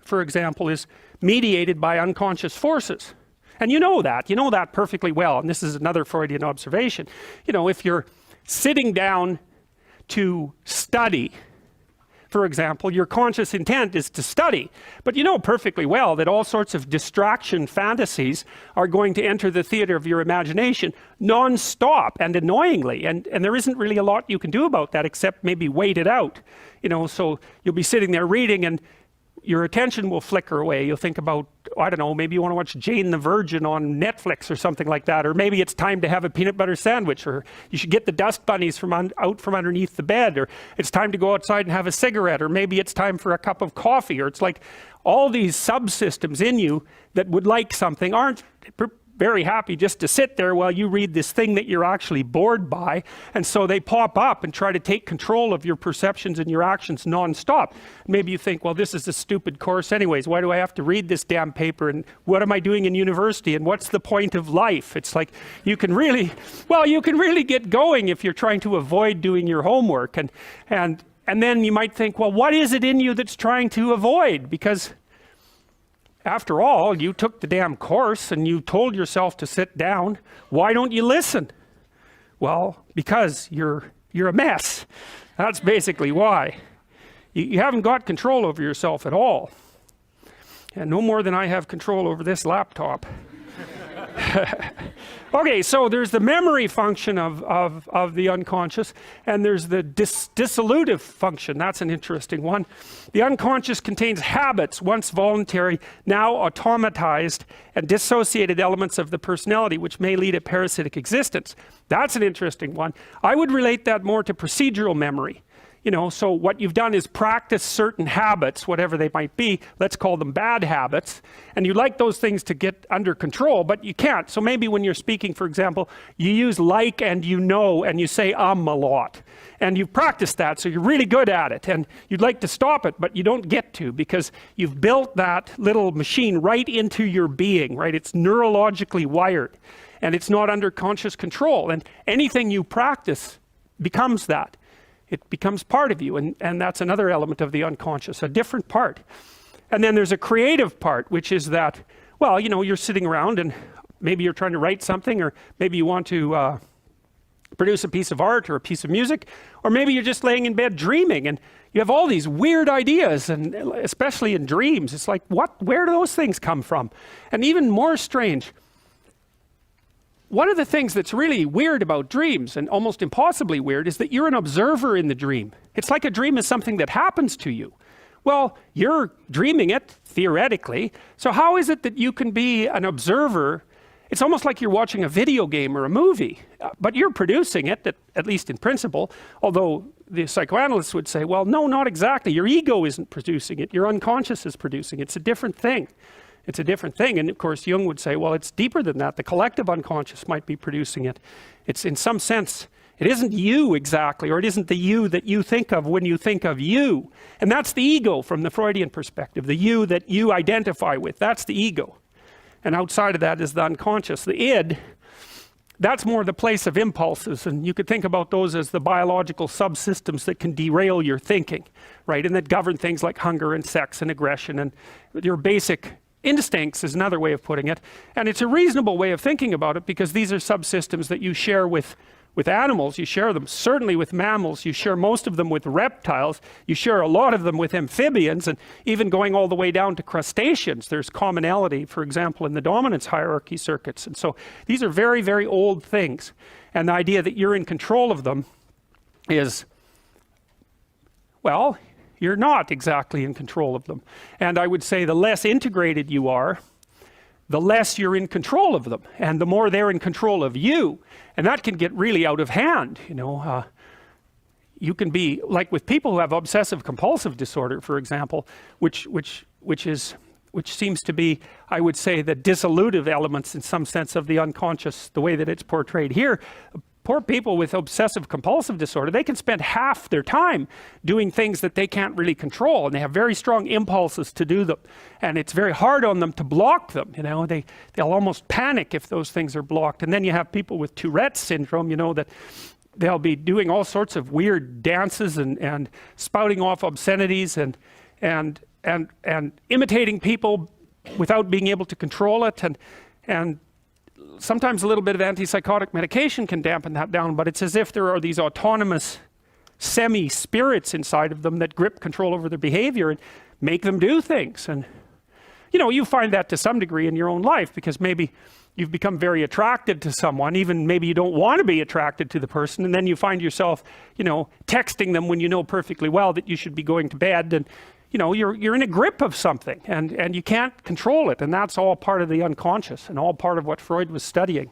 for example, is mediated by unconscious forces. And you know that perfectly well. And this is another Freudian observation. You know, if you're sitting down to study, for example, your conscious intent is to study, but you know perfectly well that all sorts of distraction fantasies are going to enter the theater of your imagination non-stop and annoyingly, and there isn't really a lot you can do about that except maybe wait it out. You know, so you'll be sitting there reading and your attention will flicker away. You'll think about, I don't know, maybe you want to watch Jane the Virgin on Netflix or something like that, or maybe it's time to have a peanut butter sandwich, or you should get the dust bunnies out from underneath the bed, or it's time to go outside and have a cigarette, or maybe it's time for a cup of coffee, or it's like all these subsystems in you that would like something aren't very happy just to sit there while you read this thing that you're actually bored by, and so they pop up and try to take control of your perceptions and your actions non-stop. Maybe you think, well, this is a stupid course anyways, why do I have to read this damn paper, and what am I doing in university, and what's the point of life? It's like you can really get going if you're trying to avoid doing your homework, and then you might think, well, what is it in you that's trying to avoid? Because after all, you took the damn course and you told yourself to sit down. Why don't you listen? Well, because you're a mess. That's basically why. You haven't got control over yourself at all. And no more than I have control over this laptop. Okay, so there's the memory function of the unconscious, and there's the dissolutive function. That's an interesting one. The unconscious contains habits, once voluntary, now automatized, and dissociated elements of the personality, which may lead a parasitic existence. That's an interesting one. I would relate that more to procedural memory. You know, so what you've done is practice certain habits, whatever they might be. Let's call them bad habits. And you like those things to get under control, but you can't. So maybe when you're speaking, for example, you use like and you know, and you say a lot. And you've practiced that, so you're really good at it. And you'd like to stop it, but you don't get to, because you've built that little machine right into your being, right? It's neurologically wired, and it's not under conscious control. And anything you practice becomes that. It becomes part of you, and that's another element of the unconscious, a different part. And then there's a creative part, which is that, well, you know, you're sitting around and maybe you're trying to write something, or maybe you want to produce a piece of art or a piece of music, or maybe you're just laying in bed dreaming and you have all these weird ideas, and especially in dreams, it's like, where do those things come from? And even more strange, one of the things that's really weird about dreams, and almost impossibly weird, is that you're an observer in the dream. It's like a dream is something that happens to you. Well, you're dreaming it, theoretically, so how is it that you can be an observer? It's almost like you're watching a video game or a movie, but you're producing it, at least in principle, although the psychoanalysts would say, well, no, not exactly. Your ego isn't producing it, your unconscious is producing it. It's a different thing. It's a different thing. And of course, Jung would say, well, it's deeper than that. The collective unconscious might be producing it. It's, in some sense, it isn't you exactly, or it isn't the you that you think of when you think of you. And that's the ego from the Freudian perspective, the you that you identify with. That's the ego. And outside of that is the unconscious. The id, that's more the place of impulses. And you could think about those as the biological subsystems that can derail your thinking, right? And that govern things like hunger and sex and aggression and your basic instincts is another way of putting it. And it's a reasonable way of thinking about it, because these are subsystems that you share with animals. You share them certainly with mammals. You share most of them with reptiles. You share a lot of them with amphibians, and even going all the way down to crustaceans. There's commonality, for example, in the dominance hierarchy circuits. And so these are very, very old things. And the idea that you're in control of them is, well, you're not exactly in control of them. And I would say the less integrated you are, the less you're in control of them, and the more they're in control of you. And that can get really out of hand. You know, you can be like with people who have obsessive compulsive disorder, for example, which seems to be, I would say, the dissolutive elements in some sense of the unconscious, the way that it's portrayed here. Poor people with obsessive compulsive disorder, they can spend half their time doing things that they can't really control, and they have very strong impulses to do them, and it's very hard on them to block them. You know, they'll almost panic if those things are blocked. And then you have people with Tourette's syndrome, you know, that they'll be doing all sorts of weird dances and spouting off obscenities, and and imitating people without being able to control it, and sometimes a little bit of antipsychotic medication can dampen that down, but it's as if there are these autonomous semi-spirits inside of them that grip control over their behavior and make them do things. And you know, you find that to some degree in your own life, because maybe you've become very attracted to someone, even maybe you don't want to be attracted to the person, and then you find yourself, you know, texting them when you know perfectly well that you should be going to bed, and you know, you're in a grip of something, and you can't control it, and that's all part of the unconscious and all part of what Freud was studying.